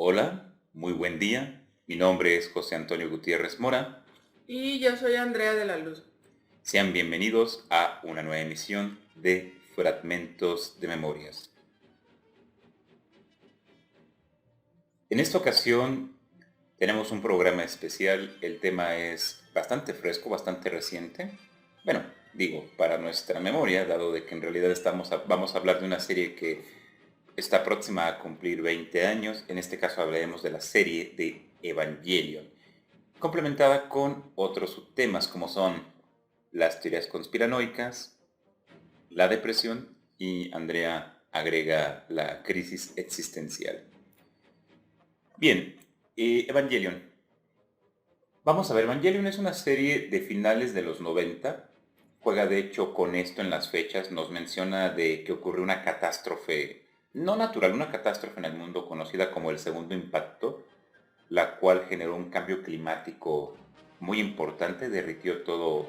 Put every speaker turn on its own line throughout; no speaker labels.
Hola, muy buen día. Mi nombre es José Antonio Gutiérrez Mora.
Y yo soy Andrea de la Luz.
Sean bienvenidos a una nueva emisión de Fragmentos de Memorias. En esta ocasión tenemos un programa especial. El tema es bastante fresco, bastante reciente. Bueno, digo, para nuestra memoria, dado de que en realidad vamos a hablar de una serie que está próxima a cumplir 20 años. En este caso hablaremos de la serie de Evangelion, complementada con otros subtemas como son las teorías conspiranoicas, la depresión y Andrea agrega la crisis existencial. Bien, Evangelion. Vamos a ver, Evangelion es una serie de finales de los 90. Juega de hecho con esto en las fechas, nos menciona de que ocurrió una catástrofe, no natural, una catástrofe en el mundo conocida como el segundo impacto, la cual generó un cambio climático muy importante, derritió toda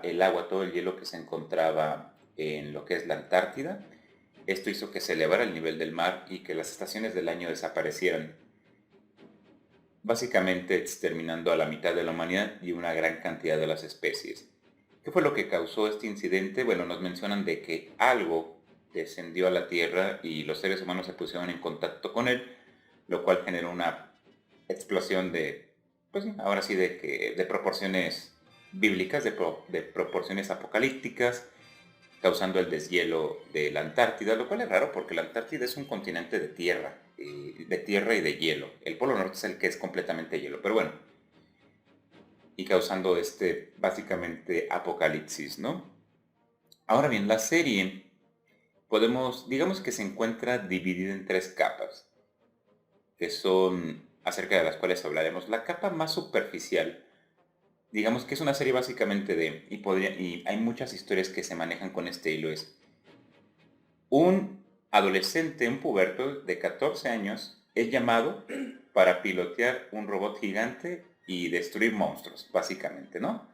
el agua, todo el hielo que se encontraba en lo que es la Antártida. Esto hizo que se elevara el nivel del mar y que las estaciones del año desaparecieran, básicamente exterminando a la mitad de la humanidad y una gran cantidad de las especies. ¿Qué fue lo que causó este incidente? Bueno, nos mencionan de que algo descendió a la Tierra y los seres humanos se pusieron en contacto con él, lo cual generó una explosión pues sí, ahora sí, de proporciones bíblicas, de proporciones apocalípticas, causando el deshielo de la Antártida, lo cual es raro porque la Antártida es un continente de tierra y de hielo. El Polo Norte es el que es completamente hielo, pero bueno, y causando básicamente apocalipsis, ¿no? Ahora bien, la serie digamos que se encuentra dividida en tres capas, que son acerca de las cuales hablaremos. La capa más superficial, digamos que es una serie básicamente y hay muchas historias que se manejan con este hilo, es un adolescente, un puberto de 14 años, es llamado para pilotear un robot gigante y destruir monstruos, básicamente, ¿no?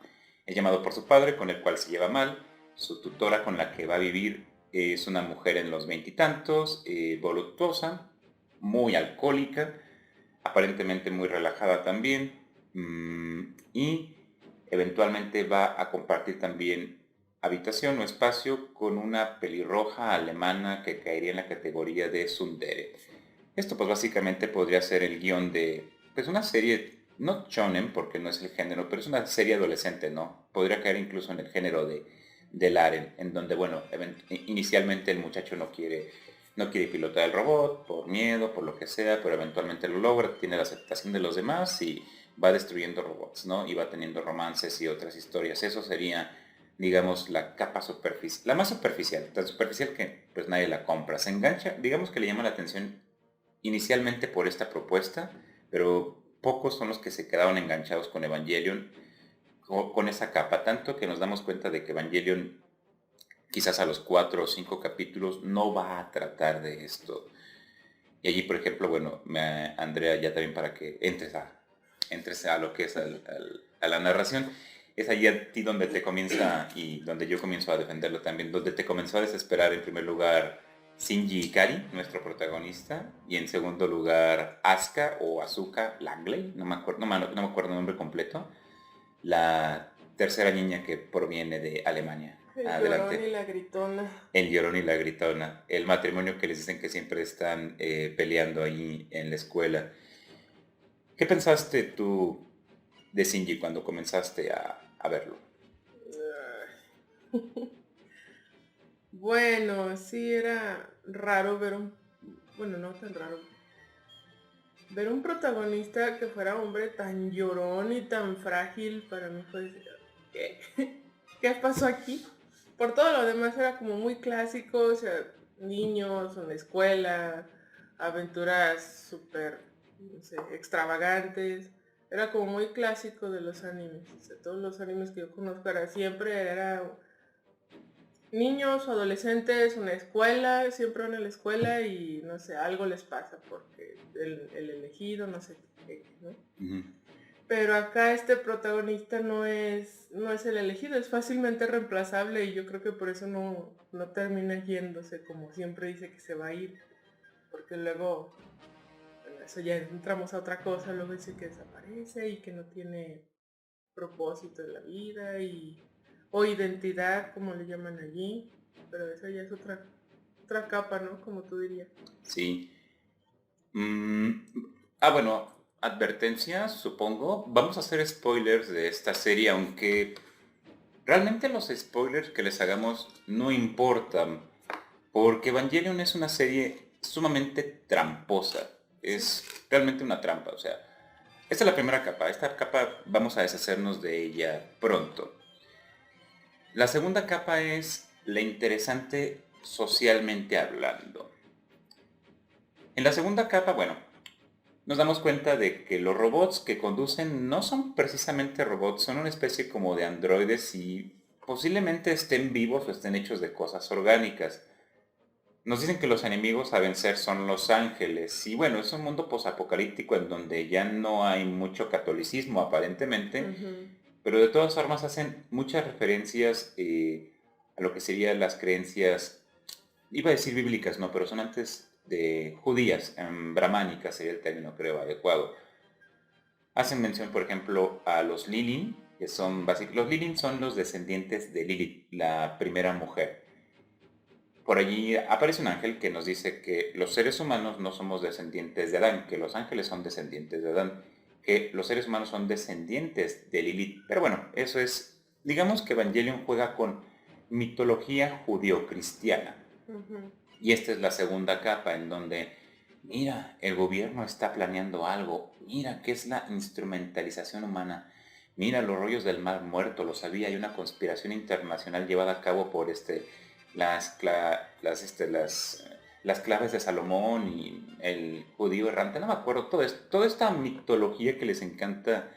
Es llamado por su padre, con el cual se lleva mal. Su tutora con la que va a vivir es una mujer en los veintitantos, voluptuosa, muy alcohólica, aparentemente muy relajada también, y eventualmente va a compartir también habitación o espacio con una pelirroja alemana que caería en la categoría de tsundere. Esto pues básicamente podría ser el guión de pues una serie, no shonen porque no es el género, pero es una serie adolescente, ¿no? Podría caer incluso en el género del harem, en donde bueno, inicialmente el muchacho no quiere pilotar el robot por miedo, por lo que sea, pero eventualmente lo logra, tiene la aceptación de los demás y va destruyendo robots, ¿no? Y va teniendo romances y otras historias. Eso sería, digamos, la capa superficial, la más superficial, tan superficial que pues nadie la compra. Se engancha, digamos que le llama la atención inicialmente por esta propuesta, pero pocos son los que se quedaron enganchados con Evangelion, con esa capa, tanto que nos damos cuenta de que Evangelion quizás a los 4 o 5 capítulos no va a tratar de esto. Y allí, por ejemplo, bueno, Andrea, ya también para que entres a lo que es a la narración, es allí a ti donde te comienza y donde yo comienzo a defenderlo también, donde te comenzó a desesperar en primer lugar Shinji Ikari, nuestro protagonista, y en segundo lugar Asuka o Asuka Langley, no me acuerdo, no me acuerdo el nombre completo, la tercera niña que proviene de Alemania.
El llorón y
Adelante.
la gritona.
El llorón y la gritona. El matrimonio que les dicen que siempre están peleando ahí en la escuela. ¿Qué pensaste tú de Shinji cuando comenzaste a verlo?
Bueno, sí era raro bueno, no tan raro, ver un protagonista que fuera hombre tan llorón y tan frágil. Para mí fue decir, ¿qué? ¿Qué pasó aquí? Por todo lo demás era como muy clásico, o sea, niños en la escuela, aventuras súper, no sé, extravagantes. Era como muy clásico de los animes. O sea, todos los animes que yo conozco era siempre era niños o adolescentes, una escuela, siempre van a la escuela y no sé, algo les pasa porque el elegido, no sé qué, ¿no?
Ujú.
Pero acá este protagonista no es el elegido, es fácilmente reemplazable y yo creo que por eso no termina yéndose como siempre dice que se va a ir. porque luego, bueno, eso ya entramos a otra cosa, luego dice que desaparece y que no tiene propósito en la vida o identidad, como le llaman allí, pero esa ya es otra capa, ¿no? Como tú dirías.
Sí. Mm, bueno, advertencia, supongo. Vamos a hacer spoilers de esta serie, aunque realmente los spoilers que les hagamos no importan, porque Evangelion es una serie sumamente tramposa.
Sí.
Es realmente una trampa, o sea, esta es la primera capa. Esta capa vamos a deshacernos de ella pronto. La segunda capa es la interesante socialmente hablando. En la segunda capa, bueno, nos damos cuenta de que los robots que conducen no son precisamente robots, son una especie como de androides y posiblemente estén vivos o estén hechos de cosas orgánicas. Nos dicen que los enemigos a vencer son los ángeles y bueno, es un mundo posapocalíptico en donde ya no hay mucho catolicismo aparentemente,
Ujú.
pero de todas formas hacen muchas referencias a lo que serían las creencias, iba a decir bíblicas, no, pero son antes de judías, brahmánicas sería el término creo adecuado. Hacen mención, por ejemplo, a los Lilin, que son básicamente, los Lilin son los descendientes de Lilith, la primera mujer. Por allí aparece un ángel que nos dice que los seres humanos no somos descendientes de Adán, que los ángeles son descendientes de Adán, que los seres humanos son descendientes de Lilith. Pero bueno, eso es, digamos que Evangelion juega con mitología judio-cristiana.
Ujú.
Y esta es la segunda capa en donde, mira, el gobierno está planeando algo, mira qué es la instrumentalización humana, mira los rollos del mar muerto, lo sabía, hay una conspiración internacional llevada a cabo por las claves de Salomón y el judío errante, no me acuerdo, toda esta mitología que les encanta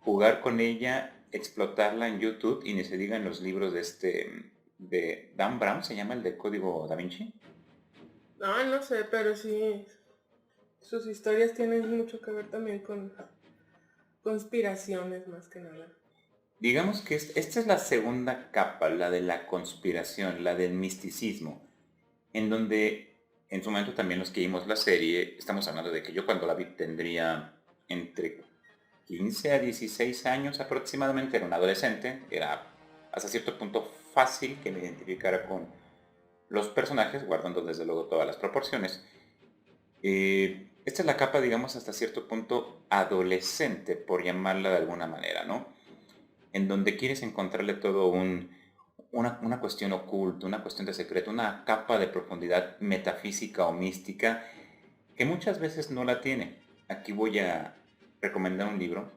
jugar con ella, explotarla en YouTube y ni se digan los libros de Dan Brown, se llama el de Código Da Vinci.
Ah, no sé, pero sí, sus historias tienen mucho que ver también con conspiraciones más que nada.
Digamos que esta es la segunda capa, la de la conspiración, la del misticismo, en donde en su momento también los que vimos la serie, estamos hablando de que yo cuando la vi tendría entre 15 a 16 años aproximadamente, era un adolescente, era hasta cierto punto fácil que me identificara con los personajes, guardando desde luego todas las proporciones. Esta es la capa, digamos, hasta cierto punto adolescente, por llamarla de alguna manera, ¿no? En donde quieres encontrarle todo una cuestión oculta, una cuestión de secreto, una capa de profundidad metafísica o mística que muchas veces no la tiene. Aquí voy a recomendar un libro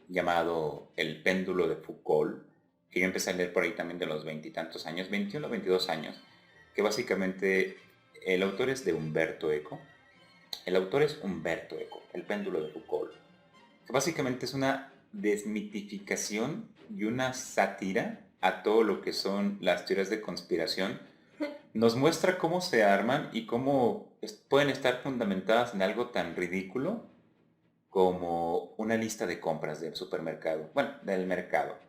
llamado El péndulo de Foucault, que yo empecé a leer por ahí también de los veintitantos años, 21 o 22 años, que básicamente el autor es de Humberto Eco. El autor es Humberto Eco, El péndulo de Foucault, que básicamente es una desmitificación y una sátira a todo lo que son las teorías de conspiración. Nos muestra cómo se arman y cómo pueden estar fundamentadas en algo tan ridículo como una lista de compras del supermercado, bueno, del mercado.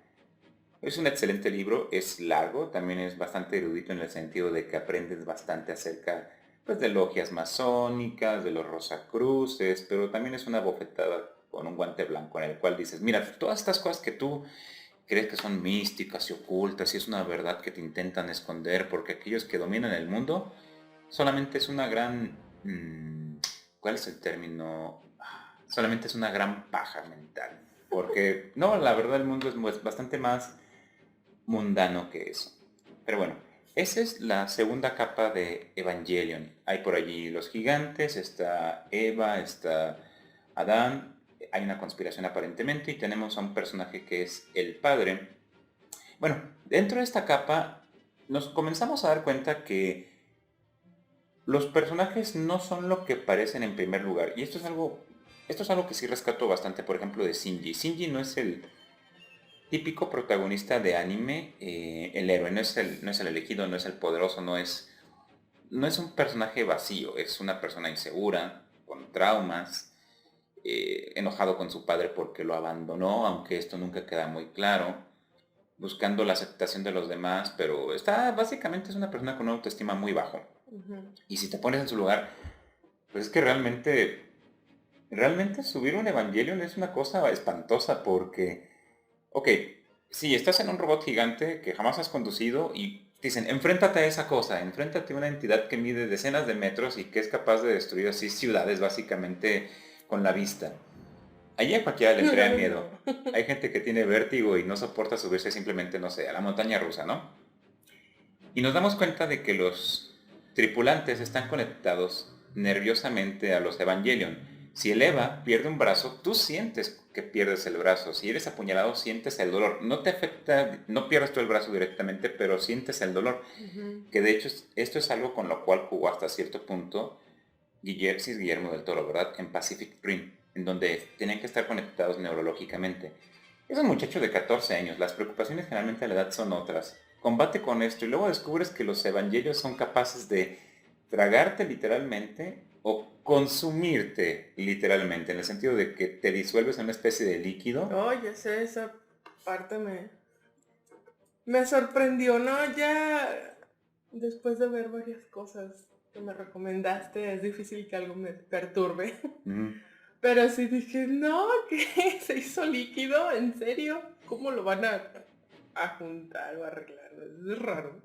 Es un excelente libro, es largo, también es bastante erudito en el sentido de que aprendes bastante acerca pues, de logias masónicas, de los rosacruces, pero también es una bofetada con un guante blanco en el cual dices, mira, todas estas cosas que tú crees que son místicas y ocultas y es una verdad que te intentan esconder porque aquellos que dominan el mundo solamente es una gran... ¿cuál es el término? Solamente es una gran paja mental. Porque, no, la verdad el mundo es bastante más mundano que eso. Pero bueno, esa es la segunda capa de Evangelion. Hay por allí los gigantes, está Eva, está Adán, hay una conspiración aparentemente y tenemos a un personaje que es el padre. Bueno, dentro de esta capa nos comenzamos a dar cuenta que los personajes no son lo que parecen en primer lugar. Y esto es algo que sí rescato bastante, por ejemplo, de Shinji. Shinji no es el típico protagonista de anime, el héroe, no es el elegido, no es el poderoso, no es un personaje vacío, es una persona insegura, con traumas, enojado con su padre porque lo abandonó, aunque esto nunca queda muy claro, buscando la aceptación de los demás, pero básicamente es una persona con una autoestima muy bajo.
Ujú.
Y si te pones en su lugar, pues es que realmente subir un Evangelion es una cosa espantosa porque, ok, si estás en un robot gigante que jamás has conducido y te dicen, enfréntate a esa cosa, enfréntate a una entidad que mide decenas de metros y que es capaz de destruir así ciudades básicamente con la vista. Allí a cualquiera le entraría
Ay,
miedo.
no.
Hay gente que tiene vértigo y no soporta subirse simplemente, no sé, a la montaña rusa, ¿no? Y nos damos cuenta de que los tripulantes están conectados nerviosamente a los Evangelion. Si el Eva pierde un brazo, tú sientes que pierdes el brazo. Si eres apuñalado, sientes el dolor. No te afecta, no pierdes tú el brazo directamente, pero sientes el dolor.
Ujú.
Que de hecho esto es algo con lo cual jugó hasta cierto punto Guillermo del Toro, ¿verdad? En Pacific Rim, en donde tenían que estar conectados neurológicamente. Es un muchacho de 14 años, las preocupaciones generalmente a la edad son otras. Combate con esto y luego descubres que los evangelios son capaces de tragarte literalmente o consumirte literalmente, en el sentido de que te disuelves en una especie de líquido.
Oh, ya sé, esa parte me sorprendió, ¿no? Ya después de ver varias cosas que me recomendaste, es difícil que algo me perturbe.
Mm.
Pero sí dije, no, ¿qué? ¿Se hizo líquido? ¿En serio? ¿Cómo lo van a juntar o arreglar? Es raro.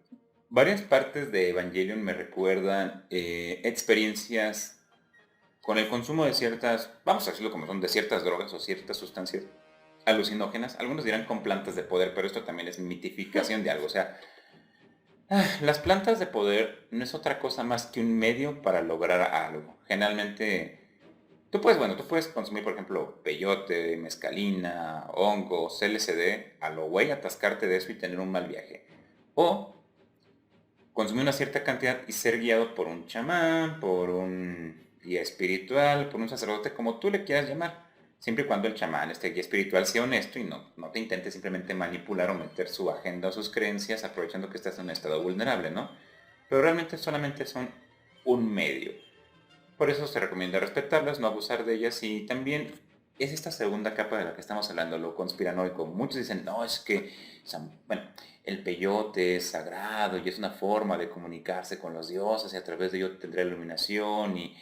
Varias partes de Evangelion me recuerdan experiencias con el consumo de ciertas, vamos a decirlo como son, de ciertas drogas o ciertas sustancias alucinógenas. Algunos dirán con plantas de poder, pero esto también es mitificación de algo. O sea, las plantas de poder no es otra cosa más que un medio para lograr algo. Generalmente, tú puedes consumir, por ejemplo, peyote, mescalina, hongos, LSD, a lo güey, atascarte de eso y tener un mal viaje. O consumir una cierta cantidad y ser guiado por un chamán, por un guía espiritual, por un sacerdote, como tú le quieras llamar. Siempre y cuando el chamán, este guía espiritual, sea honesto y no te intente simplemente manipular o meter su agenda o sus creencias aprovechando que estás en un estado vulnerable, ¿no? Pero realmente solamente son un medio. Por eso se recomienda respetarlas, no abusar de ellas y también es esta segunda capa de la que estamos hablando, lo conspiranoico. Muchos dicen, no, es que, bueno, el peyote es sagrado y es una forma de comunicarse con los dioses y a través de ello tendré la iluminación y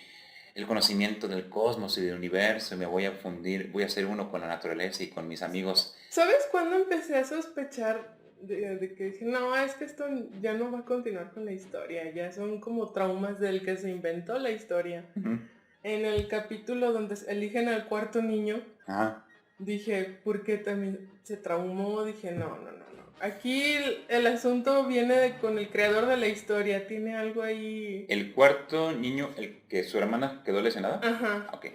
el conocimiento del cosmos y del universo y me voy a fundir, voy a ser uno con la naturaleza y con mis amigos.
¿Sabes cuándo empecé a sospechar de que dije, no, es que esto ya no va a continuar con la historia, ya son como traumas del que se inventó la historia?
Ujú.
En el capítulo donde eligen al cuarto niño,
Ajá.
dije, ¿por qué también se traumó? Dije, no, no, no, no. Aquí el asunto viene con el creador de la historia, tiene algo ahí.
El cuarto niño, el que su hermana quedó lesionada.
Ajá.
Ok.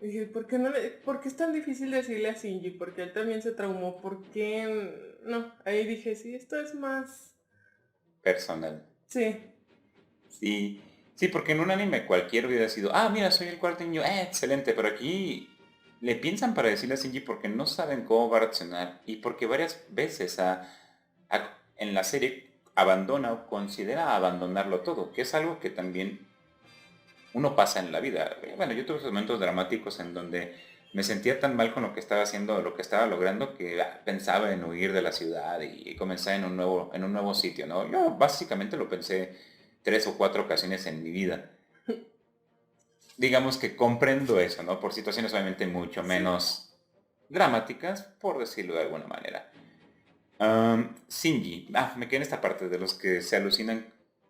Dije, ¿por qué no por qué es tan difícil decirle a Shinji? Porque él también se traumó, ¿por qué? No, ahí dije, sí, esto es más.
Personal.
Sí.
Sí, sí, porque en un anime cualquiera hubiera sido, ah, mira, soy el cuarto niño, excelente, pero aquí le piensan para decirle a Shinji porque no saben cómo va a reaccionar y porque varias veces en la serie abandona o considera abandonarlo todo, que es algo que también uno pasa en la vida. Bueno, yo tuve esos momentos dramáticos en donde me sentía tan mal con lo que estaba haciendo, lo que estaba logrando, que pensaba en huir de la ciudad y comenzar en un nuevo sitio, ¿no? Yo básicamente lo pensé 3 o 4 ocasiones en mi vida. Digamos que comprendo eso, ¿no? Por situaciones obviamente mucho
Sí.
menos dramáticas, por decirlo de alguna manera. Shinji, me quedé en esta parte de los que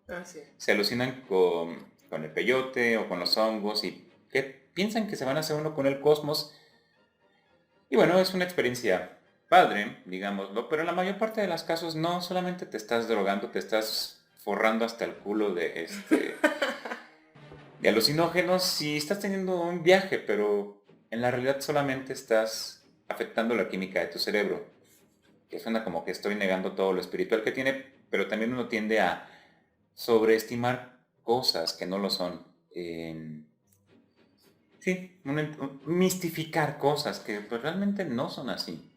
Ah, sí.
se alucinan con el peyote o con los hongos y que piensan que se van a hacer uno con el cosmos. Y bueno, es una experiencia padre, digámoslo, pero en la mayor parte de los casos no solamente te estás drogando, te estás forrando hasta el culo de alucinógenos y estás teniendo un viaje, pero en la realidad solamente estás afectando la química de tu cerebro, que suena como que estoy negando todo lo espiritual que tiene, pero también uno tiende a sobreestimar cosas que no lo son. Sí, mistificar cosas que pues, realmente no son así.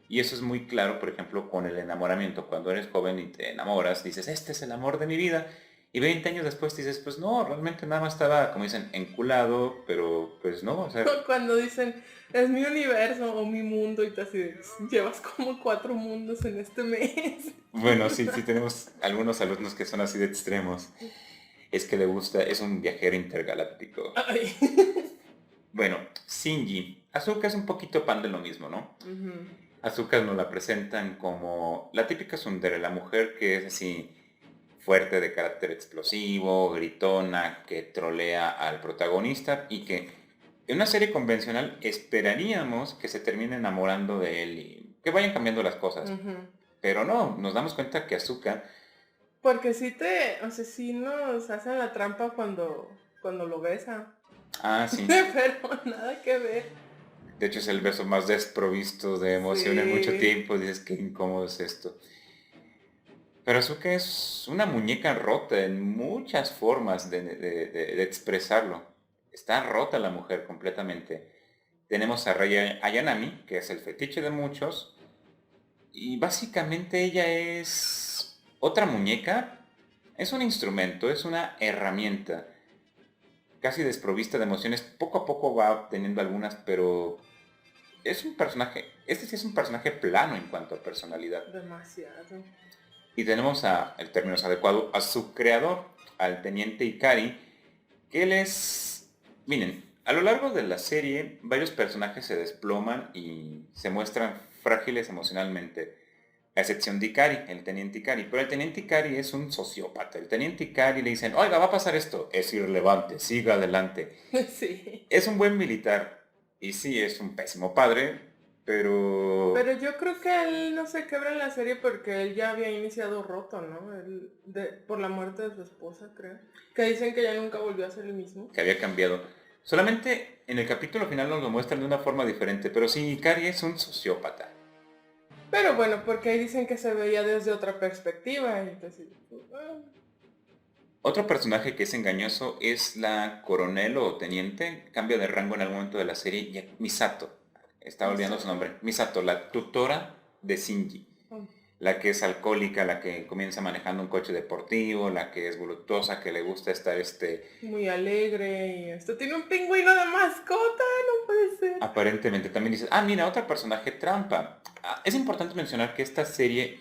Y eso es muy claro, por ejemplo, con el enamoramiento. Cuando eres joven y te enamoras, dices, este es el amor de mi vida. Y 20 años después dices, pues no, realmente nada más estaba, como dicen, enculado, pero pues no, o sea,
Cuando dicen, es mi universo o mi mundo, y tú así llevas como 4 mundos en este mes.
bueno, sí, sí tenemos algunos alumnos que son así de extremos. Es que le gusta, es un viajero intergaláctico.
Ay.
Bueno, Shinji. Asuka es un poquito pan de lo mismo, ¿no?
Ujú.
Asuka nos la presentan como la típica tsundere, la mujer que es así fuerte, de carácter explosivo, gritona, que trolea al protagonista y que en una serie convencional esperaríamos que se termine enamorando de él y que vayan cambiando las cosas.
Ujú.
Pero no, nos damos cuenta que Asuka,
Porque o sea, sí nos hacen la trampa cuando lo besa.
sí,
Pero nada que ver.
de hecho es el beso más desprovisto de emoción en mucho
Sí.
tiempo, dices qué incómodo es esto. Pero Asuka es una muñeca rota en muchas formas de expresarlo. Está rota la mujer completamente. Tenemos a Raya Ayanami, que es el fetiche de muchos, y básicamente ella es otra muñeca. Es un instrumento, es una herramienta, casi desprovista de emociones. Poco a poco va teniendo algunas, pero es un personaje, este sí es un personaje plano en cuanto a personalidad.
Demasiado.
Y tenemos el término es adecuado, a su creador, al teniente Ikari, que él es... Miren, a lo largo de la serie, varios personajes se desploman y se muestran frágiles emocionalmente, a excepción de Ikari, el teniente Ikari. Pero el teniente Ikari es un sociópata. El teniente Ikari le dicen, oiga, va a pasar esto. Es irrelevante, siga adelante.
Sí.
Es un buen militar, y sí, es un pésimo padre, pero...
Pero yo creo que él no se quebra en la serie porque él ya había iniciado roto, ¿no? Por la muerte de su esposa, creo. Que dicen que ya nunca volvió a ser el mismo.
que había cambiado. Solamente en el capítulo final nos lo muestran de una forma diferente, pero sí, Ikari es un sociópata.
Pero bueno, porque ahí dicen que se veía desde otra perspectiva. Entonces,
Otro personaje que es engañoso es la coronel o teniente, cambia de rango en algún momento de la serie, Misato. Estaba olvidando su nombre. Misato, la tutora de Shinji. La que es alcohólica, la que comienza manejando un coche deportivo, la que es voluptuosa, que le gusta estar
muy alegre y esto tiene un pingüino de mascota, no puede ser.
Aparentemente también dices, mira, otro personaje trampa. Es importante mencionar que esta serie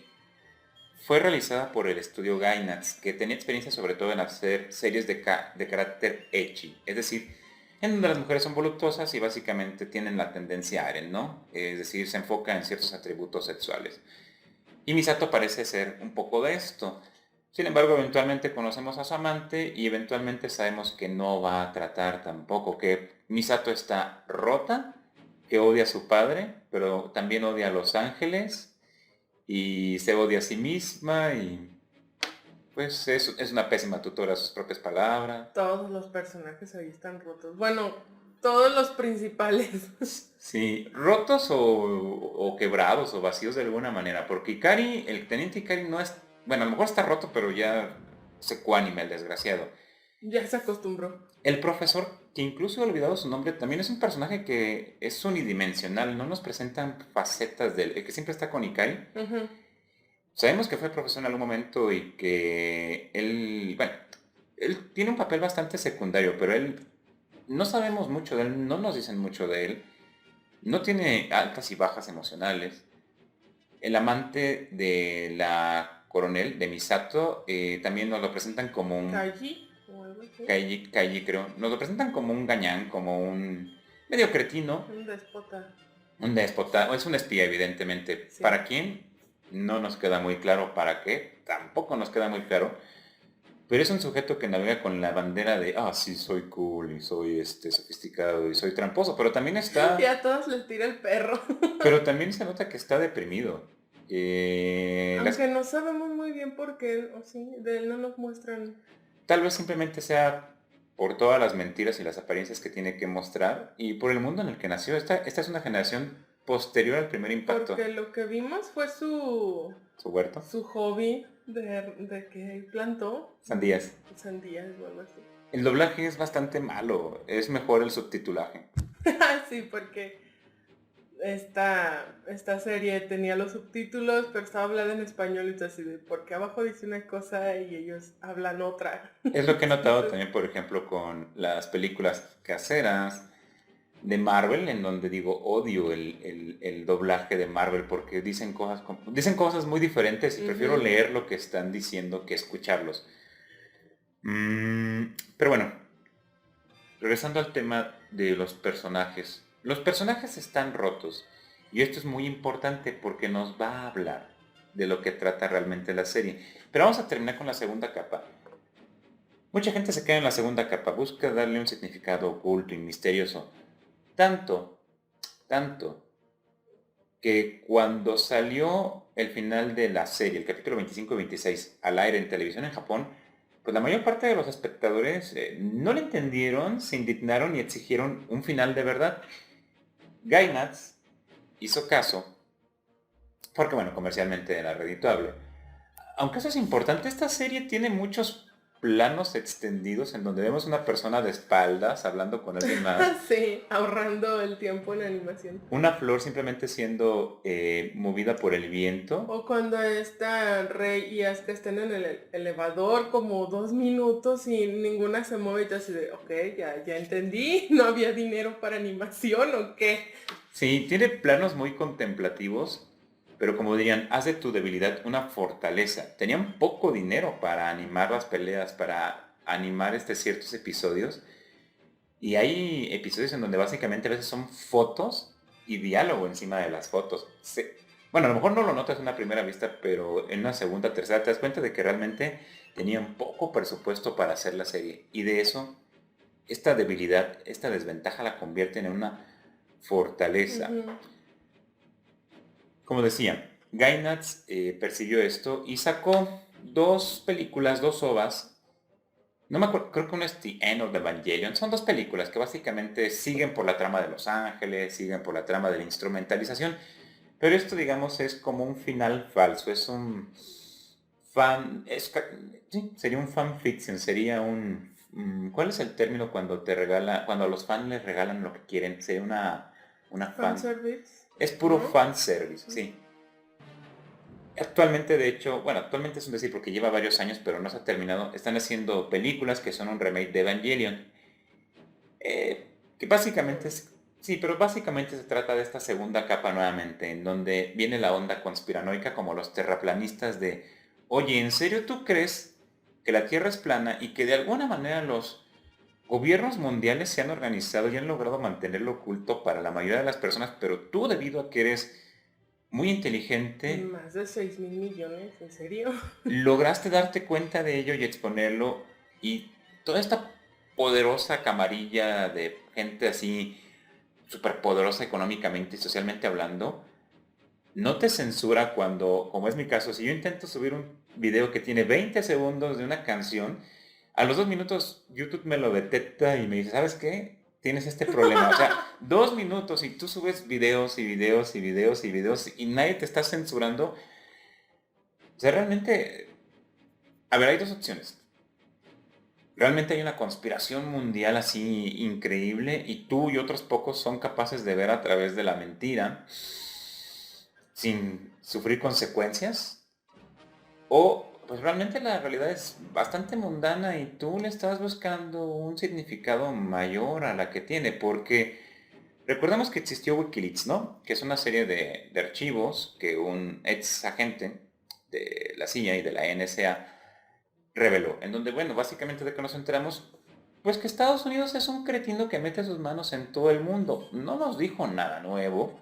fue realizada por el estudio Gainax, que tenía experiencia sobre todo en hacer series de carácter ecchi, es decir, en donde las mujeres son voluptuosas y básicamente tienen la tendencia a Eren, ¿no? Es decir, se enfoca en ciertos atributos sexuales. Y Misato parece ser un poco de esto. Sin embargo, eventualmente conocemos a su amante y eventualmente sabemos que no va a tratar tampoco, que Misato está rota, que odia a su padre, pero también odia a Los Ángeles y se odia a sí misma y pues es una pésima tutora a sus propias palabras.
Todos los personajes ahí están rotos. Bueno, todos los principales.
Sí, rotos o quebrados o vacíos de alguna manera, porque Ikari, el teniente Ikari no es, bueno, a lo mejor está roto, pero ya se ecuánime el desgraciado.
Ya se acostumbró.
El profesor, que incluso he olvidado su nombre, también es un personaje que es unidimensional, no nos presentan facetas del el que siempre está con Ikari.
Ujú.
Sabemos que fue profesor en algún momento y que él, bueno, él tiene un papel bastante secundario, pero él, no sabemos mucho de él, no nos dicen mucho de él, no tiene altas y bajas emocionales. El amante de la coronel, de Misato, también nos lo presentan como un...
Kaji o algo así.
Kaiji creo. Nos lo presentan como un gañán, como un medio cretino,
Un déspota.
un déspota, o es un espía evidentemente.
Sí.
¿Para quién? No nos queda muy claro para qué, tampoco nos queda muy claro. Pero es un sujeto que navega con la bandera de, sí, soy cool y soy sofisticado y soy tramposo, pero también está...
Y a todos les tira el perro.
Pero también se nota que está deprimido.
Aunque no sabemos muy bien por qué, o sí, de él no nos muestran.
Tal vez simplemente sea por todas las mentiras y las apariencias que tiene que mostrar y por el mundo en el que nació. Esta es una generación posterior al primer impacto.
Porque lo que vimos fue
¿Su huerto?
su hobby de que él plantó.
Sandías.
Sandías o algo así.
El doblaje es bastante malo. Es mejor el subtitulaje.
Sí, porque esta serie tenía los subtítulos, pero estaba hablada en español, y así de, porque abajo dice una cosa y ellos hablan otra.
Es lo que he notado también, por ejemplo, con las películas caseras de Marvel, en donde digo, odio el doblaje de Marvel, porque dicen cosas muy diferentes y prefiero leer lo que están diciendo que escucharlos. Pero bueno, regresando al tema de los personajes. Los personajes están rotos. Y esto es muy importante porque nos va a hablar de lo que trata realmente la serie. Pero vamos a terminar con la segunda capa. Mucha gente se queda en la segunda capa, busca darle un significado oculto y misterioso. Tanto, tanto, que cuando salió el final de la serie, el capítulo 25 y 26, al aire en televisión en Japón, pues la mayor parte de los espectadores no lo entendieron, se indignaron y exigieron un final de verdad. Gainax hizo caso, porque bueno, comercialmente era redituable. Aunque eso es importante, esta serie tiene muchos planos extendidos en donde vemos una persona de espaldas hablando con alguien más.
Sí, ahorrando el tiempo en animación.
Una flor simplemente siendo movida por el viento.
O cuando está Rey y Asuka están en el elevador como 2 minutos y ninguna se mueve y te así de, ok, ya entendí, no había dinero para animación o qué.
Sí, tiene planos muy contemplativos, pero como dirían, haz de tu debilidad una fortaleza. Tenían poco dinero para animar las peleas, para animar ciertos episodios. Y hay episodios en donde básicamente a veces son fotos y diálogo encima de las fotos. Bueno, a lo mejor no lo notas en una primera vista, pero en una segunda, tercera te das cuenta de que realmente tenían poco presupuesto para hacer la serie. Y de eso, esta debilidad, esta desventaja la convierten en una fortaleza. Como decía, Gainax percibió esto y sacó dos películas, dos ovas. No me acuerdo, creo que una es The End of the Evangelion. Son dos películas que básicamente siguen por la trama de Los Ángeles, siguen por la trama de la instrumentalización. Pero esto, digamos, es como un final falso. Es un fan... sí, sería un fanfiction, sería un... ¿Cuál es el término cuando te regala, cuando a los fans les regalan lo que quieren? Sería una fan...
Fanservice.
Es puro
¿No?
fanservice, sí. Actualmente, de hecho, bueno, actualmente es un decir porque lleva varios años, pero no se ha terminado. Están haciendo películas que son un remake de Evangelion. Que básicamente es... Sí, pero básicamente se trata de esta segunda capa nuevamente, en donde viene la onda conspiranoica como los terraplanistas de, oye, ¿en serio tú crees que la Tierra es plana y que de alguna manera los gobiernos mundiales se han organizado y han logrado mantenerlo oculto para la mayoría de las personas, pero tú debido a que eres muy inteligente,
Más de 6.000 millones, ¿en serio?
lograste darte cuenta de ello y exponerlo y toda esta poderosa camarilla de gente así súper poderosa económicamente y socialmente hablando, no te censura cuando, como es mi caso, si yo intento subir un video que tiene 20 segundos de una canción, a los 2 minutos YouTube me lo detecta y me dice, ¿sabes qué? Tienes este problema. O sea, 2 minutos y tú subes videos y videos y videos y videos y nadie te está censurando. O sea, realmente, a ver, hay dos opciones. Realmente hay una conspiración mundial así increíble y tú y otros pocos son capaces de ver a través de la mentira sin sufrir consecuencias. O pues realmente la realidad es bastante mundana y tú le estás buscando un significado mayor a la que tiene. Porque recordemos que existió Wikileaks, ¿no? Que es una serie de archivos que un ex agente de la CIA y de la NSA reveló, en donde, bueno, básicamente de que nos enteramos, pues que Estados Unidos es un cretino que mete sus manos en todo el mundo. No nos dijo nada nuevo.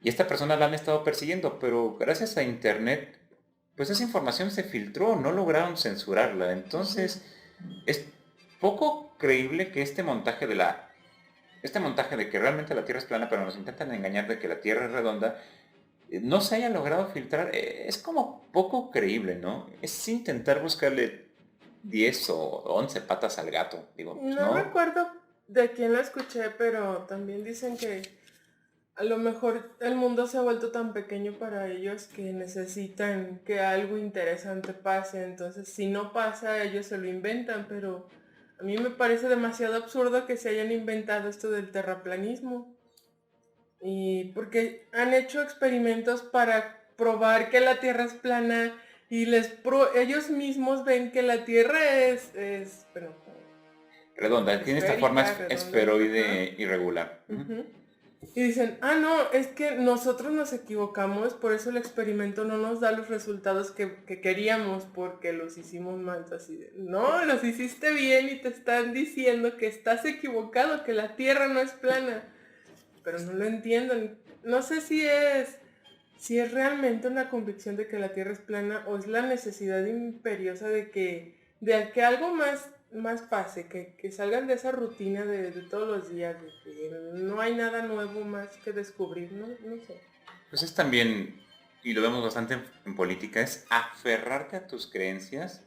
Y esta persona la han estado persiguiendo, pero gracias a Internet, pues esa información se filtró, no lograron censurarla. Entonces, es poco creíble que este montaje de que realmente la Tierra es plana, pero nos intentan engañar de que la Tierra es redonda, no se haya logrado filtrar, es como poco creíble, ¿no? Es intentar buscarle 10 o 11 patas al gato. Digo, pues
No
no.
recuerdo de quién lo escuché, pero también dicen que a lo mejor el mundo se ha vuelto tan pequeño para ellos que necesitan que algo interesante pase. Entonces, si no pasa, ellos se lo inventan, pero a mí me parece demasiado absurdo que se hayan inventado esto del terraplanismo. Y porque han hecho experimentos para probar que la Tierra es plana y ellos mismos ven que la Tierra bueno,
Redonda, tiene esta forma
esférica, redonda, ajá.
esferoide irregular.
Ujú. Y dicen, ah, no, es que nosotros nos equivocamos, por eso el experimento no nos da los resultados que queríamos, porque los hicimos mal. Así de, no, los hiciste bien y te están diciendo que estás equivocado, que la Tierra no es plana. Pero no lo entiendo. No sé si es realmente una convicción de que la Tierra es plana o es la necesidad imperiosa de que algo más pase, que salgan de esa rutina de todos los días, de que no hay nada nuevo más que descubrir, no sé.
Pues es también, y lo vemos bastante en política, es aferrarte a tus creencias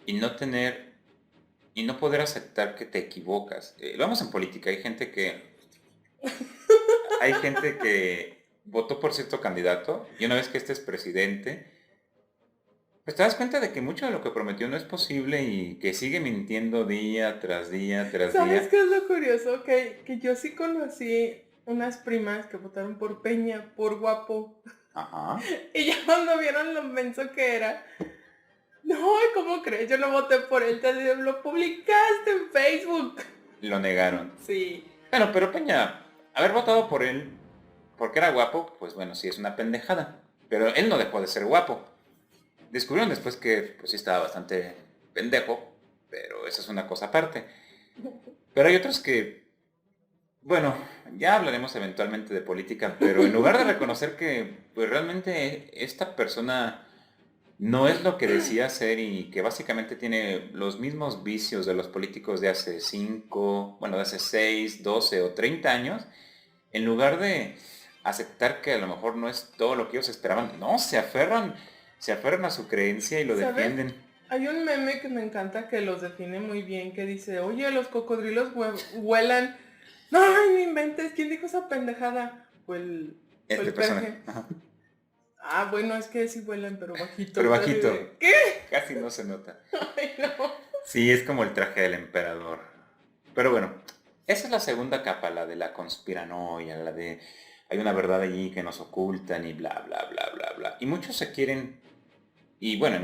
y no tener, y no poder aceptar que te equivocas. Lo vemos en política, hay gente que votó por cierto candidato y una vez que este es presidente, pues te das cuenta de que mucho de lo que prometió no es posible y que sigue mintiendo día tras día tras
¿Sabes
día.
qué es lo curioso? Que yo sí conocí unas primas que votaron por Peña, por guapo,
Ajá.
y ya cuando vieron lo menso que era, no, ¿cómo crees? Yo no voté por él, lo publicaste en Facebook.
Lo negaron.
Sí.
Bueno, pero Peña, haber votado por él porque era guapo, pues bueno, sí es una pendejada. Pero él no dejó de ser guapo. Descubrieron después que pues sí estaba bastante pendejo, pero esa es una cosa aparte. Pero hay otros que, bueno, ya hablaremos eventualmente de política, pero en lugar de reconocer que pues realmente esta persona no es lo que decía ser y que básicamente tiene los mismos vicios de los políticos de hace 5, bueno, de hace 6, 12 o 30 años, en lugar de aceptar que a lo mejor no es todo lo que ellos esperaban, no, se aferran a su creencia y lo
¿Sabes?
defienden.
Hay un meme que me encanta que los define muy bien, que dice, oye, los cocodrilos vuelan. No, ay, no inventes, ¿quién dijo esa pendejada? Fue el
De persona.
peje. Ah, bueno, es que sí vuelan, pero
Pero
bajito. Así
bajito,
de, ¿qué?
casi no se nota.
Ay, no.
Sí, es como el traje del emperador. Pero bueno, esa es la segunda capa, la de la conspiranoia, la de hay una verdad allí que nos ocultan y bla, bla, bla, bla, bla. Y muchos se quieren, y bueno,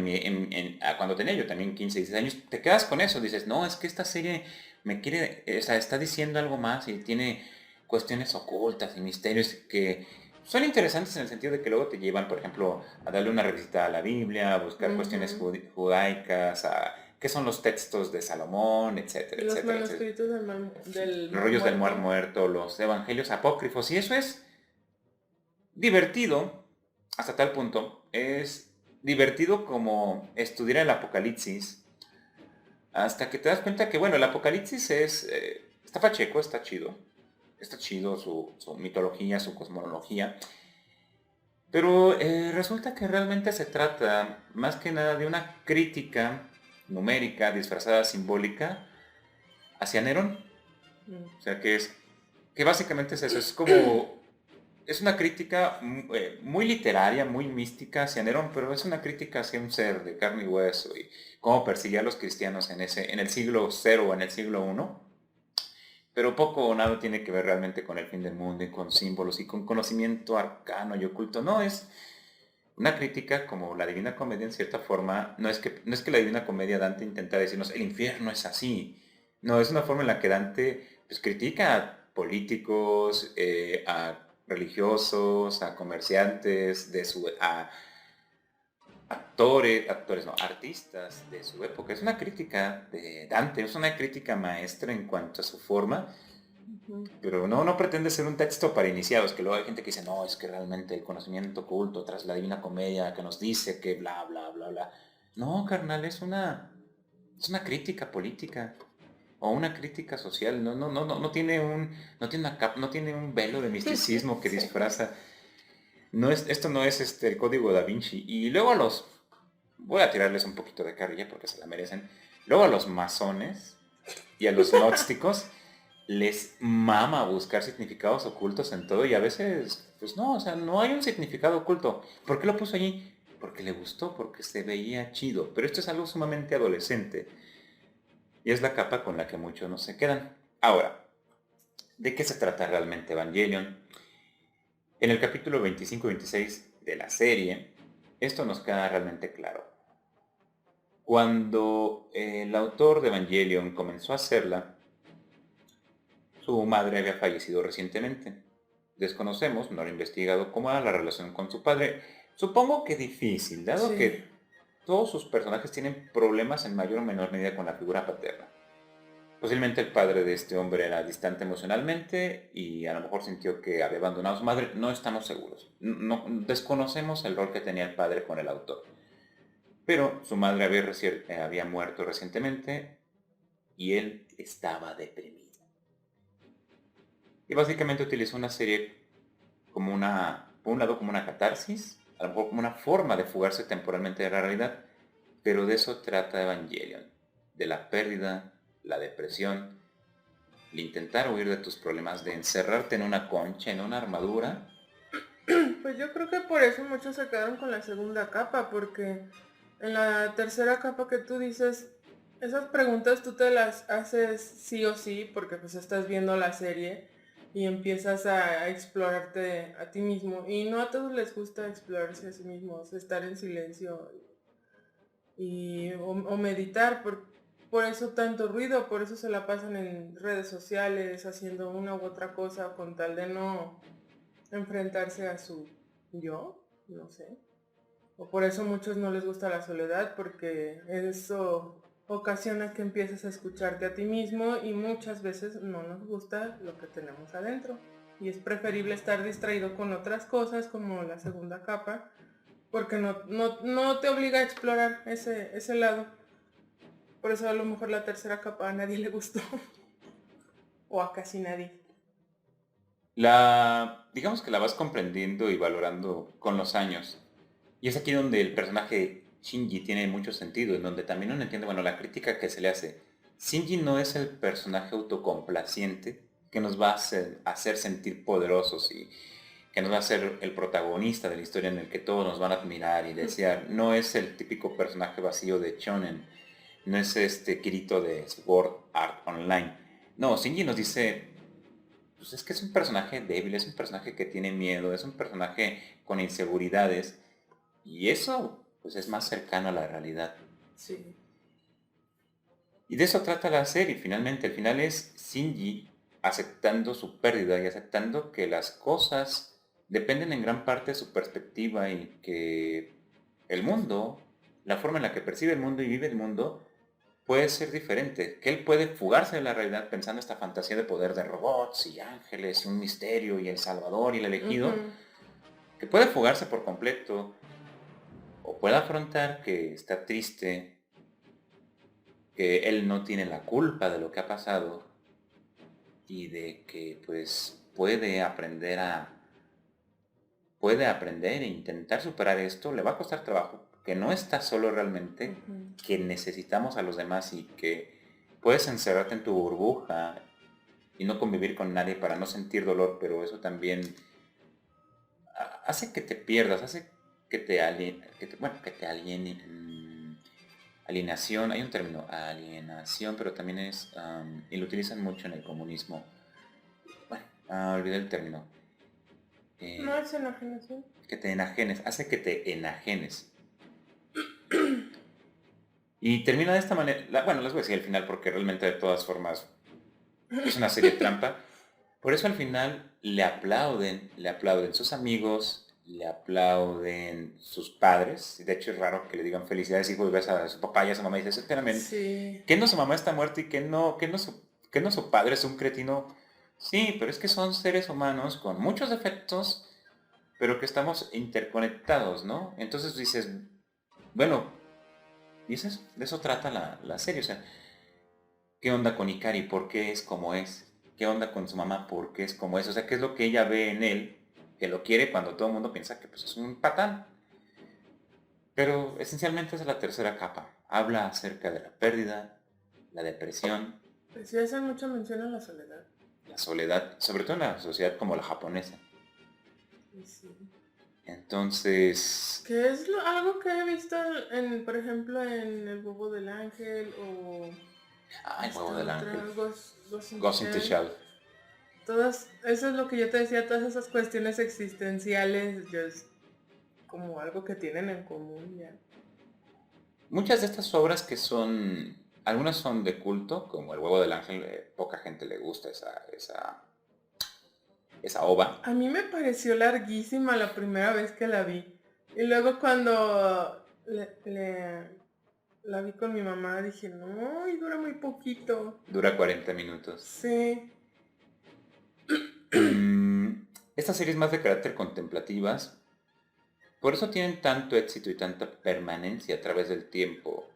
cuando tenía yo también 15, 16 años, te quedas con eso, dices, no, es que esta serie me quiere, o sea, está diciendo algo más y tiene cuestiones ocultas y misterios que son interesantes en el sentido de que luego te llevan, por ejemplo, a darle una revisita a la Biblia, a buscar cuestiones
Ujú.
judaicas, a qué son los textos de Salomón,
Y
etcétera,
los
etcétera, etcétera.
manuscritos del
Los
Mar
rollos del Mar
Muerto.
Muerto, los evangelios apócrifos, y eso es divertido hasta tal punto. Es divertido como estudiar el Apocalipsis hasta que te das cuenta que, bueno, el Apocalipsis está facheco, está chido. Está chido su mitología, su cosmología. Pero resulta que realmente se trata más que nada de una crítica numérica, disfrazada simbólica, hacia Nerón.
Mm.
O sea, que básicamente es eso, es una crítica muy literaria, muy mística hacia Nerón, pero es una crítica hacia un ser de carne y hueso y cómo perseguía a los cristianos en el siglo cero o en el siglo uno. Pero poco o nada tiene que ver realmente con el fin del mundo y con símbolos y con conocimiento arcano y oculto. No, es una crítica como la Divina Comedia en cierta forma. No es que la Divina Comedia Dante intenta decirnos el infierno es así. No, es una forma en la que Dante pues, critica a políticos, a religiosos, a comerciantes, a actores no, artistas de su época. Es una crítica de Dante, es una crítica maestra en cuanto a su forma,
Ujú.
pero no pretende ser un texto para iniciados, que luego hay gente que dice, no, es que realmente el conocimiento oculto tras la Divina Comedia que nos dice que bla, bla, bla, bla. No, carnal, es una crítica política o una crítica social. No tiene un velo de misticismo que
Sí.
disfraza. Esto no es el código da Vinci. Y luego voy a tirarles un poquito de carrilla porque se la merecen. Luego a los masones y a los gnósticos les mama buscar significados ocultos en todo y a veces, pues no, o sea, no hay un significado oculto. ¿Por qué lo puso allí? Porque le gustó, porque se veía chido. Pero esto es algo sumamente adolescente y es la capa con la que muchos no se quedan. Ahora, ¿de qué se trata realmente Evangelion? En el capítulo 25-26 de la serie, esto nos queda realmente claro. Cuando el autor de Evangelion comenzó a hacerla, su madre había fallecido recientemente. desconocemos, no lo he investigado, cómo era la relación con su padre. Supongo que difícil, dado
Sí,
que todos sus personajes tienen problemas en mayor o menor medida con la figura paterna. Posiblemente el padre de este hombre era distante emocionalmente y a lo mejor sintió que había abandonado a su madre. No estamos seguros. No, desconocemos el rol que tenía el padre con el autor. Pero su madre había muerto recientemente y él estaba deprimido. Y básicamente utilizó una serie como por un lado como una catarsis, a lo mejor como una forma de fugarse temporalmente de la realidad, pero de eso trata Evangelion, de la pérdida, la depresión, el intentar huir de tus problemas, de encerrarte en una concha, en una armadura.
pues yo creo que por eso muchos se quedaron con la segunda capa, porque en la tercera capa que tú dices, esas preguntas tú te las haces sí o sí, porque pues estás viendo la serie y empiezas a explorarte a ti mismo. Y no a todos les gusta explorarse a sí mismos, estar en silencio o meditar, por eso tanto ruido, por eso se la pasan en redes sociales haciendo una u otra cosa con tal de no enfrentarse a su yo, no sé. O por eso a muchos no les gusta la soledad, porque eso ocasiona que empieces a escucharte a ti mismo y muchas veces no nos gusta lo que tenemos adentro. Y es preferible estar distraído con otras cosas como la segunda capa, porque no te obliga a explorar ese lado. Por eso a lo mejor la tercera capa a nadie le gustó, o a casi nadie.
Digamos que la vas comprendiendo y valorando con los años. Y es aquí donde el personaje Shinji tiene mucho sentido, en donde también uno entiende, bueno, la crítica que se le hace. Shinji no es el personaje autocomplaciente que nos va a hacer sentir poderosos y que nos va a ser el protagonista de la historia en el que todos nos van a admirar y desear. No es el típico personaje vacío de Shonen, no es este Kirito de Sword Art Online. No, Shinji nos dice, pues es que es un personaje débil, es un personaje que tiene miedo, es un personaje con inseguridades y eso pues es más cercano a la realidad.
Sí.
Y de eso trata la serie, finalmente. El final es Shinji aceptando su pérdida y aceptando que las cosas dependen en gran parte de su perspectiva y que el mundo, la forma en la que percibe el mundo y vive el mundo, puede ser diferente. Que él puede fugarse de la realidad pensando esta fantasía de poder de robots y ángeles y un misterio y el salvador y el elegido,
Ujú.
que puede fugarse por completo o puede afrontar que está triste, que él no tiene la culpa de lo que ha pasado y de que pues puede aprender e intentar superar esto, le va a costar trabajo, que no está solo realmente,
Ujú.
que necesitamos a los demás y que puedes encerrarte en tu burbuja y no convivir con nadie para no sentir dolor, pero eso también hace que te pierdas, hace que te alien, bueno, que te aliene, alienación, hay un término, alienación, pero también es, y lo utilizan mucho en el comunismo. Bueno, olvidé el término.
No
Eh,
es enajenación.
que te enajenes, hace que te enajenes. Y termina de esta manera, bueno, les voy a decir al final porque realmente de todas formas es una serie trampa. Por eso al final le aplauden sus amigos, le aplauden sus padres. Y de hecho es raro que le digan felicidades hijo y ves a su papá y a su mamá y dices, espérame,
Sí.
¿que no su mamá está muerta y que no su padre es un cretino? Sí, pero es que son seres humanos con muchos defectos, pero que estamos interconectados, ¿no? Entonces dices, bueno, dices, de eso trata la serie, o sea, ¿qué onda con Ikari? ¿Por qué es como es? ¿Qué onda con su mamá? ¿Por qué es como es? O sea, ¿qué es lo que ella ve en él que lo quiere cuando todo el mundo piensa que pues, es un patán? Pero esencialmente es la tercera capa. Habla acerca de la pérdida, la depresión,
Pues sí hacen mucha mención a la soledad.
la soledad, sobre todo en la sociedad como la japonesa.
Y sí.
Entonces,
Que es algo que he visto por ejemplo, en El Bobo del Ángel o
el huevo
esta
del ángel,
otra, Ghost in the
Ghost in the
Shell.
Shell.
Todas, eso es lo que yo te decía, todas esas cuestiones existenciales, ya es como algo que tienen en común ya.
Muchas de estas obras que son, algunas son de culto, como El huevo del ángel, poca gente le gusta esa ova.
A mí me pareció larguísima la primera vez que la vi. Y luego cuando la vi con mi mamá dije, no, y dura muy poquito.
Dura 40 minutos.
Sí.
Estas series más de carácter contemplativas, por eso tienen tanto éxito y tanta permanencia a través del tiempo.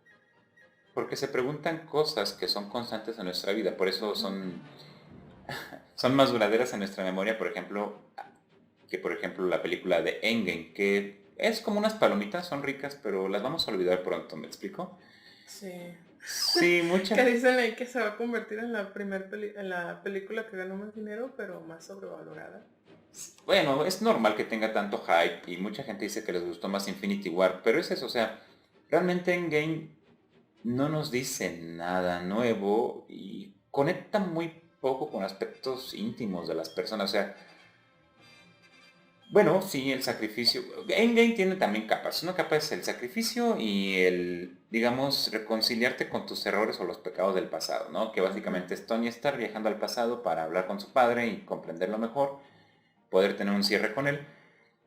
Porque se preguntan cosas que son constantes en nuestra vida, por eso son más duraderas en nuestra memoria, por ejemplo, que por ejemplo la película de Endgame, que es como unas palomitas, son ricas, pero las vamos a olvidar pronto, ¿me explico?
Sí.
Sí,
Que
mucha...
dicen ahí que se va a convertir en en la película que ganó más dinero, pero más sobrevalorada.
Bueno, es normal que tenga tanto hype y mucha gente dice que les gustó más Infinity War, pero es eso, o sea, realmente Endgame no nos dice nada nuevo y conecta muy poco con aspectos íntimos de las personas, o sea, bueno, sí, el sacrificio. Endgame tiene también capas. Una capa es el sacrificio y el, digamos, reconciliarte con tus errores o los pecados del pasado, ¿no? Que básicamente es Tony Stark viajando al pasado para hablar con su padre y comprenderlo mejor, poder tener un cierre con él.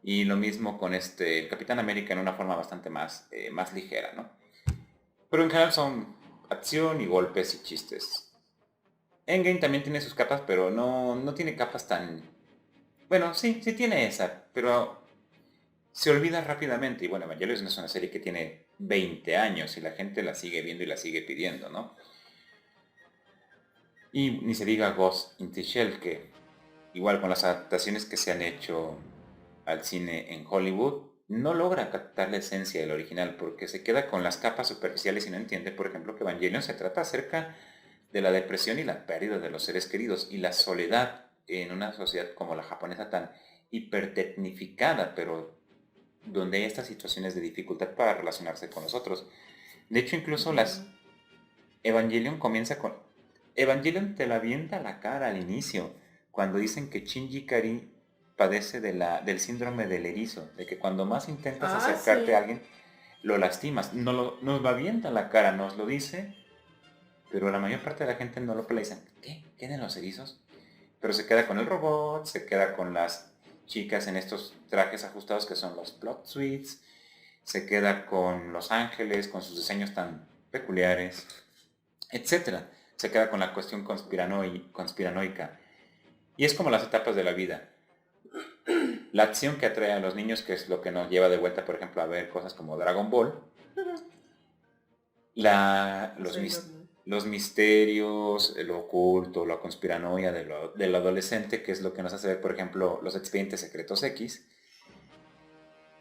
Y lo mismo con el Capitán América en una forma bastante más ligera, ¿no? Pero en general son acción y golpes y chistes. Endgame también tiene sus capas, pero no tiene capas tan... Bueno, sí, sí tiene esa, pero se olvida rápidamente. Y bueno, Evangelion es una serie que tiene 20 años y la gente la sigue viendo y la sigue pidiendo, ¿no? Y ni se diga Ghost in the Shell, que igual con las adaptaciones que se han hecho al cine en Hollywood, no logra captar la esencia del original porque se queda con las capas superficiales y no entiende, por ejemplo, que Evangelion se trata acerca de la depresión y la pérdida de los seres queridos y la soledad en una sociedad como la japonesa tan hipertecnificada, pero donde hay estas situaciones de dificultad para relacionarse con los otros. De hecho, incluso Evangelion comienza con... Evangelion te la avienta a la cara al inicio, cuando dicen que Shinji Ikari padece del síndrome del erizo, de que cuando más intentas
Ah,
acercarte a
sí.
alguien, lo lastimas. Nos lo avienta a la cara, nos lo dice, pero la mayor parte de la gente no lo pelea y dicen, ¿qué? ¿Quedan los erizos? Pero se queda con el robot, se queda con las chicas en estos trajes ajustados que son los plot suites, se queda con los ángeles, con sus diseños tan peculiares, etcétera. Se queda con la cuestión conspiranoica. Y es como las etapas de la vida. La acción que atrae a los niños, que es lo que nos lleva de vuelta, por ejemplo, a ver cosas como Dragon Ball. La, los,
Sailor
mis-
Moon.
los misterios, lo oculto, la conspiranoia del adolescente, que es lo que nos hace ver, por ejemplo, los expedientes secretos X.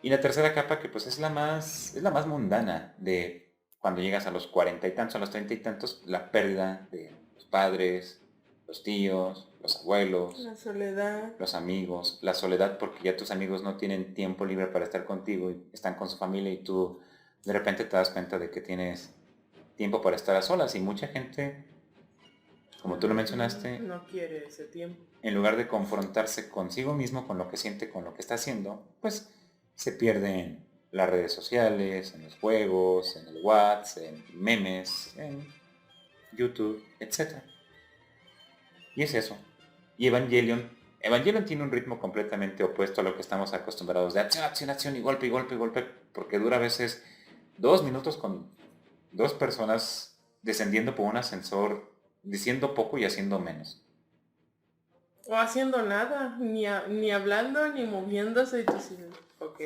Y la tercera capa, que pues es la más mundana, de cuando llegas a los 40 y tantos, a los 30 y tantos, la pérdida de los padres, los tíos, los abuelos,
La soledad.
los amigos, la soledad porque ya tus amigos no tienen tiempo libre para estar contigo y están con su familia y tú de repente te das cuenta de que tienes tiempo para estar a solas y mucha gente, como tú lo mencionaste,
No quiere ese tiempo.
en lugar de confrontarse consigo mismo, con lo que siente, con lo que está haciendo, pues se pierde en las redes sociales, en los juegos, en el WhatsApp, en memes, en YouTube, etc. Y es eso. Y Evangelion tiene un ritmo completamente opuesto a lo que estamos acostumbrados de acción, acción, acción y golpe, y golpe, y golpe, porque dura a veces 2 minutos con dos personas descendiendo por un ascensor, diciendo poco y haciendo menos.
O haciendo nada, ni hablando, ni moviéndose. Y tú sí, ok.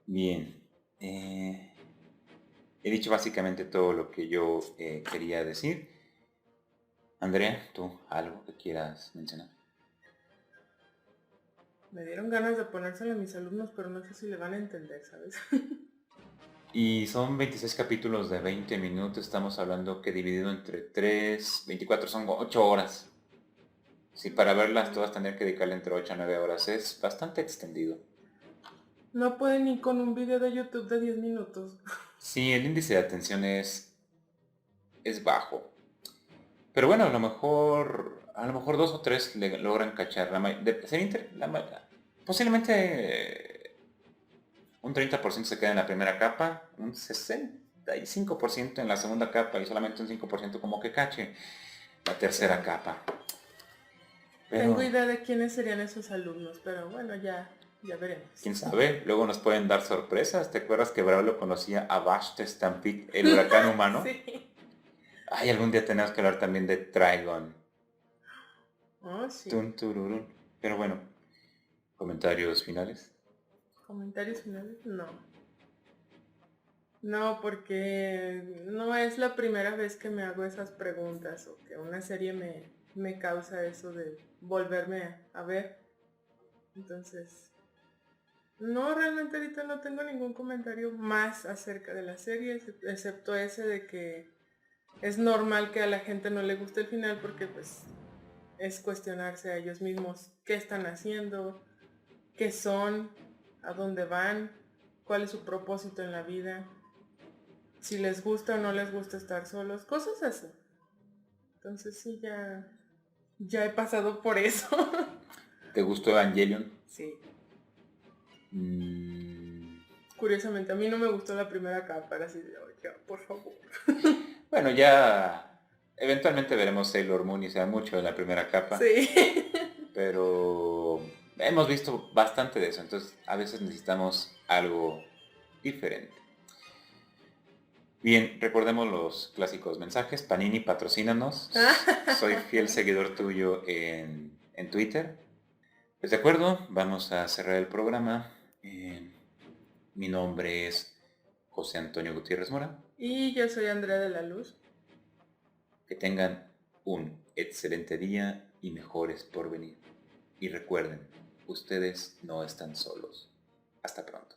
Bien. He dicho básicamente todo lo que yo quería decir. Andrea, ¿tú algo que quieras mencionar?
Me dieron ganas de ponérselo a mis alumnos, pero no sé si le van a entender, ¿sabes?
Y son 26 capítulos de 20 minutos, estamos hablando que dividido entre 3, 24 son 8 horas. Si para verlas todas tendrían que dedicarle entre 8 a 9 horas, es bastante extendido.
No pueden ni con un video de YouTube de 10 minutos.
Sí, el índice de atención es bajo. Pero bueno, a lo mejor dos o tres le logran cachar. Posiblemente un 30% se queda en la primera capa, un 65% en la segunda capa y solamente un 5% como que cache la tercera capa.
Tengo
Pero,
idea de quiénes serían esos alumnos, pero bueno, ya veremos.
quién sabe, luego nos pueden dar sorpresas. ¿Te acuerdas que Braulio conocía a Vashti Stampede, el huracán humano?
Sí.
Ay, algún día tenemos que hablar también de Trigon.
Oh, sí.
Tun, tururún. Pero bueno, comentarios finales.
¿Comentarios finales? No. No, porque no es la primera vez que me hago esas preguntas o que una serie me causa eso de volverme a ver. Entonces, no, realmente ahorita no tengo ningún comentario más acerca de la serie, excepto ese de que es normal que a la gente no le guste el final porque pues es cuestionarse a ellos mismos qué están haciendo, qué son, a dónde van, cuál es su propósito en la vida, si les gusta o no les gusta estar solos, cosas así. Entonces sí, ya he pasado por eso.
¿Te gustó Evangelion?
Sí.
Mm,
Curiosamente, a mí no me gustó la primera capa, era así de, oiga, por favor.
bueno, ya eventualmente veremos Sailor Moon y sea mucho en la primera capa.
Sí.
Pero hemos visto bastante de eso, entonces a veces necesitamos algo diferente. Bien, recordemos los clásicos mensajes. Panini, patrocínanos. Soy fiel seguidor tuyo en Twitter. Pues de acuerdo, vamos a cerrar el programa. Mi nombre es José Antonio Gutiérrez Mora.
Y yo soy Andrea de la Luz.
Que tengan un excelente día y mejores por venir. Y recuerden, ustedes no están solos. Hasta pronto.